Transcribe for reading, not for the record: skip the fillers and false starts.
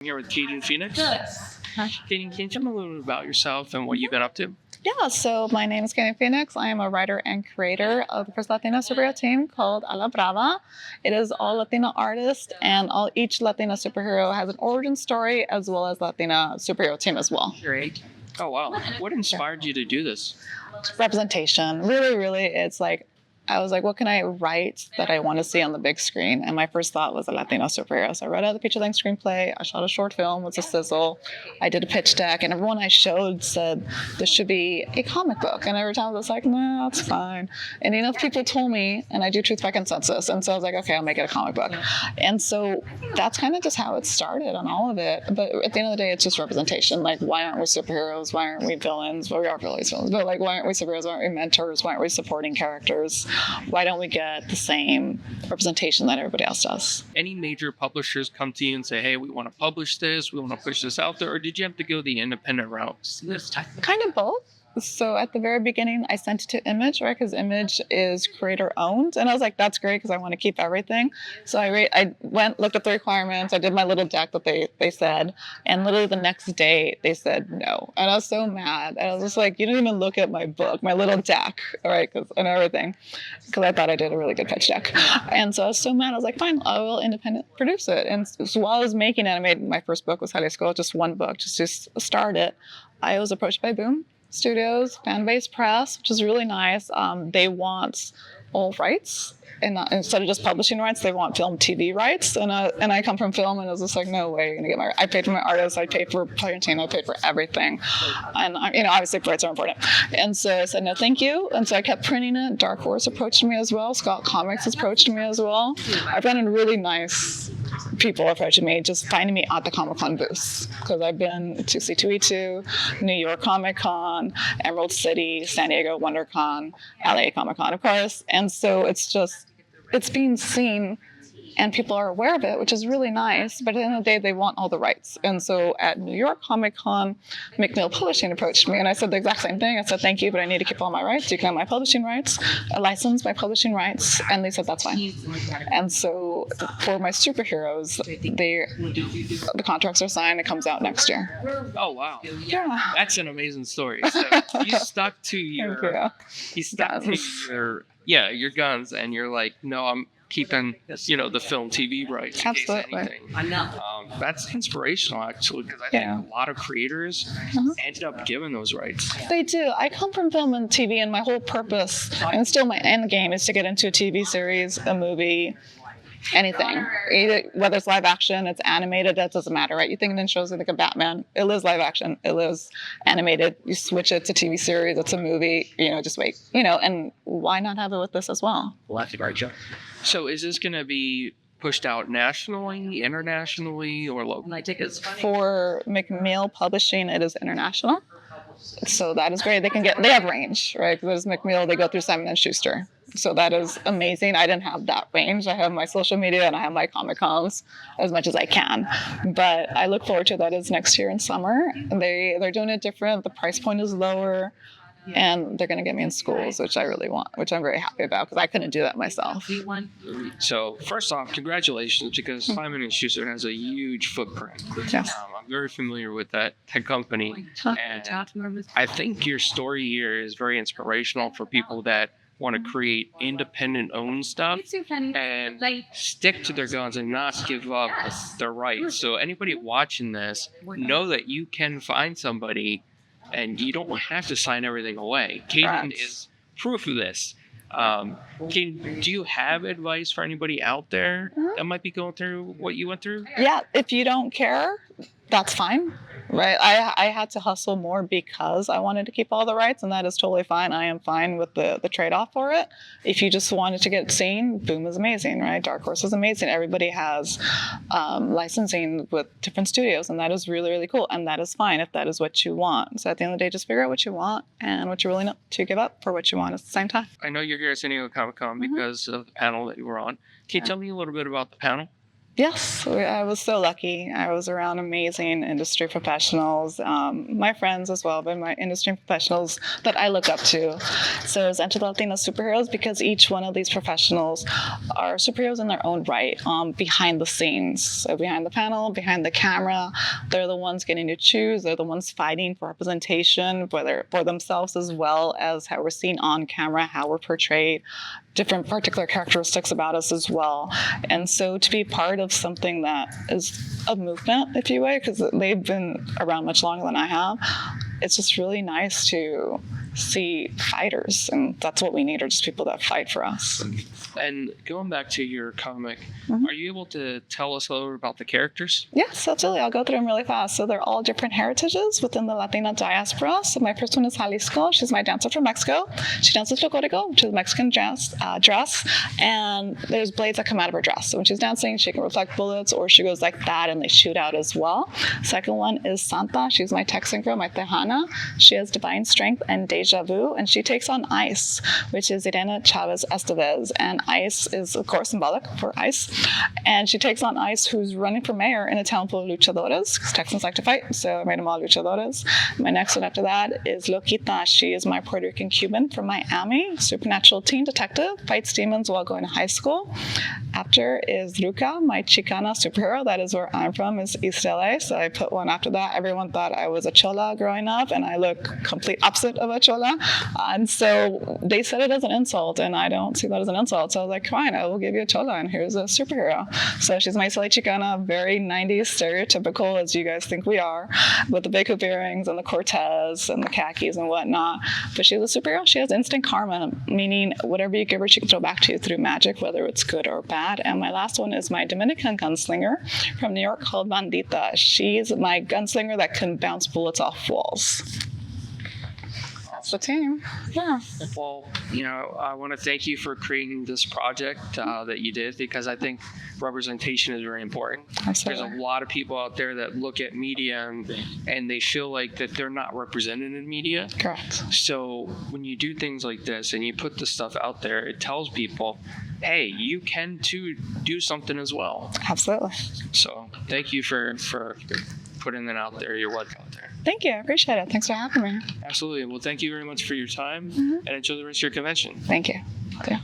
I'm here with Kayden Phoenix. Hi. Kayden, can you tell me a little bit about yourself and what you've been up to? Yeah, so my name is Kayden Phoenix. I am a writer and creator of the first Latina superhero team called A La Brava. It is all Latina artists, and each Latina superhero has an origin story as well as Latina superhero team as well. Great. Oh, wow. What inspired you to do this? Representation. Really, it's like, I was like, what can I write that I want to see on the big screen? And my first thought was a Latino superhero. So I wrote out the feature-length screenplay. I shot a short film with a sizzle. I did a pitch deck, and everyone I showed said this should be a comic book. And every time I was like, no, it's fine. And enough people told me, and I do truth by consensus. And so I was like, okay, I'll make it a comic book. And so that's kind of just how it started on all of it. But at the end of the day, it's just representation. Like, why aren't we superheroes? Why aren't we villains? Well, we are always villains. But like, why aren't we superheroes? Why aren't we mentors? Why aren't we supporting characters? Why don't we get the same representation that everybody else does? Any major publishers come to you and say, hey, we want to publish this, we want to push this out there, or did you have to go the independent route? Kind of both. So at the very beginning, I sent it to Image, right? Because Image is creator owned. And I was like, that's great because I want to keep everything. So I went, looked up the requirements. I did my little deck that they said. And literally the next day, they said no. And I was so mad. And I was just like, you didn't even look at my book, my little deck, all right, and everything. Because I thought I did a really good pitch deck. And so I was so mad. I was like, fine, I will independent produce it. And so while I was making it, I made my first book was High School, just one book, just to start it. I was approached by Boom Studios, fan-based press, which is really nice. They want all rights, and instead of just publishing rights, they want film, TV rights. And I come from film, and I was just like, no way, you're gonna get my. I paid for my artists, I paid for parenting, I paid for everything, and obviously rights are important. And so I said no, thank you. And so I kept printing it. Dark Horse approached me as well. Scott Comics has approached me as well. I've run into really nice people approaching me, just finding me at the Comic-Con booths, because I've been to C2E2, New York Comic Con, Emerald City, San Diego WonderCon, LA Comic Con, of course. And so it's being seen and people are aware of it, which is really nice. But at the end of the day, they want all the rights. And so at New York Comic Con, McNeil Publishing approached me, and I said the exact same thing. I said, thank you, but I need to keep all my rights. You can have my publishing rights, a license, my publishing rights. And they said, that's fine. And so for my superheroes, the contracts are signed. It comes out next year. Oh, wow. Yeah. That's an amazing story. So you stuck to your your guns, and you're like, no, I'm keeping, the film, TV rights. Absolutely. That's inspirational, actually, because I think a lot of creators ended up giving those rights. They do. I come from film and TV, and my whole purpose, and still my end game, is to get into a TV series, a movie, anything. Whether it's live action, it's animated, that doesn't matter, right? You think in shows like a Batman, it lives live action, it lives animated. You switch it to TV series, it's a movie, just wait. And why not have it with this as well? Well, that's a great show. So is this going to be pushed out nationally, internationally, or locally? For McNeil Publishing, it is international. So that is great. They have range, right? Because there's McNeil, they go through Simon & Schuster. So that is amazing. I didn't have that range. I have my social media and I have my Comic-Cons as much as I can. But I look forward to that. Is next year in summer. They're doing it different. The price point is lower. And they're going to get me in schools, which I really want, which I'm very happy about, because I couldn't do that myself. So first off, congratulations, because Simon & Schuster has a huge footprint. Yes. I'm very familiar with that company. And I think your story here is very inspirational for people that want to create independent-owned stuff and stick to their guns and not give up their rights. So anybody watching this, know that you can find somebody and you don't have to sign everything away. Kayden is proof of this. Kayden, do you have advice for anybody out there that might be going through what you went through? Yeah, if you don't care, that's fine, right? I had to hustle more because I wanted to keep all the rights, and that is totally fine. I am fine with the trade-off for it. If you just wanted to get seen, Boom is amazing, right? Dark Horse is amazing. Everybody has licensing with different studios, and that is really, really cool, and that is fine if that is what you want. So at the end of the day, just figure out what you want and what you're willing to give up for what you want at the same time. I know you're here at San Diego Comic-Con because of the panel that you were on. Can you tell me a little bit about the panel? Yes, I was so lucky. I was around amazing industry professionals, my friends as well, but my industry professionals that I look up to. So I was entered Latina Superheroes because each one of these professionals are superheroes in their own right, behind the scenes. So behind the panel, behind the camera, they're the ones getting to choose. They're the ones fighting for representation, whether for themselves as well as how we're seen on camera, how we're portrayed, different particular characteristics about us as well. And so to be part of something that is a movement, if you will, because they've been around much longer than I have, it's just really nice to see fighters, and that's what we need, are just people that fight for us. And going back to your comic, are you able to tell us a little bit about the characters? Yes, absolutely. I'll go through them really fast. So they're all different heritages within the Latina diaspora. So my first one is Jalisco. She's my dancer from Mexico. She dances Locorico, which is a Mexican dress. And there's blades that come out of her dress. So when she's dancing, she can reflect bullets, or she goes like that and they shoot out as well. Second one is Santa. She's my Texan girl, my Tejana. She has divine strength and deja vu, and she takes on Ice, which is Irene Chavez Estevez. And Ice is, of course, symbolic for ice. And she takes on Ice, who's running for mayor in a town full of luchadoras, because Texans like to fight, so I made them all luchadoras. My next one after that is Loquita. She is my Puerto Rican Cuban from Miami, supernatural teen detective, fights demons while going to high school. After is Luca, my Chicana superhero. That is where I'm from, is East LA, so I put one after that. Everyone thought I was a chola growing up, and I look complete opposite of a chola. And so they said it as an insult, and I don't see that as an insult. So I was like, fine, I will give you a chola, and here's a superhero. So she's my silly Chicana, very 90s stereotypical, as you guys think we are, with the big hoop earrings and the Cortez and the khakis and whatnot. But she's a superhero. She has instant karma, meaning whatever you give her, she can throw back to you through magic, whether it's good or bad. And my last one is my Dominican gunslinger from New York called Bandita. She's my gunslinger that can bounce bullets off walls. That's the team. Yeah. Well, I want to thank you for creating this project that you did, because I think representation is very important. Absolutely. There's a lot of people out there that look at media and they feel like that they're not represented in media. Correct. So when you do things like this and you put this stuff out there, it tells people, hey, you can too do something as well. Absolutely. So thank you for putting that out there, your work out there. Thank you. I appreciate it. Thanks for having me. Absolutely. Well, thank you very much for your time, and enjoy the rest of your convention. Thank you. Yeah.